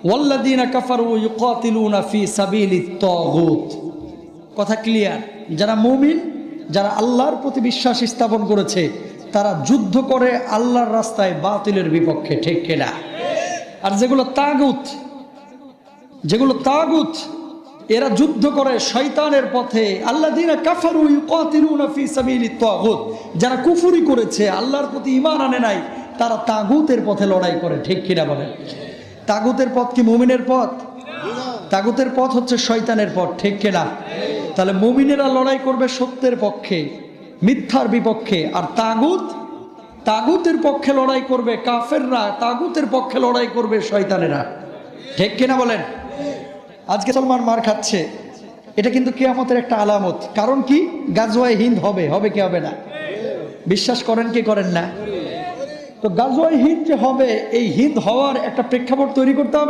ওয়াল্লাযীনা কাফারু ইউকাতিলুনা ফি সাবিলিত তাগুত। কথা ক্লিয়ার? যারা মুমিন, যারা আল্লাহর প্রতি বিশ্বাস স্থাপন করেছে, তারা যুদ্ধ করে আল্লাহর রাস্তায় বাতিলের বিপক্ষে, ঠিক কিনা? আর যেগুলো তাগুত, এরা যুদ্ধ করে শয়তানের পথে। আল্লাযীনা কাফারু ইউকাতিলুনা ফি সাবিলিত তাগুত, যারা কুফরি করেছে, আল্লাহর প্রতি ঈমান আনে নাই, তারা তাগুতের পথে লড়াই করে, ঠিক কিনা বলেন? তাগুতের পথ কি মুমিনের পথ? তাগুতের পথ হচ্ছে শয়তানের পথ, ঠিক কিনা? তাহলে মুমিনেরা লড়াই করবে সত্যের পক্ষে, মিথ্যার বিপক্ষে, আর তাগুতের পক্ষে লড়াই করবে কাফেররা, তাগুতের পক্ষে লড়াই করবে শয়তানেরা, ঠিক কিনা বলেন? আজকে মুসলমান মার খাচ্ছে, এটা কিন্তু কিয়ামতের একটা আলামত। কারণ কি? গাজওয়ায়ে হিন্দ হবে কি হবে না? বিশ্বাস করেন কি করেন না? তো গাজওয়ায়ে হিন্দ যে হবে, এই হিন্দ হওয়ার একটা প্রেক্ষাপট তৈরি করতে হবে।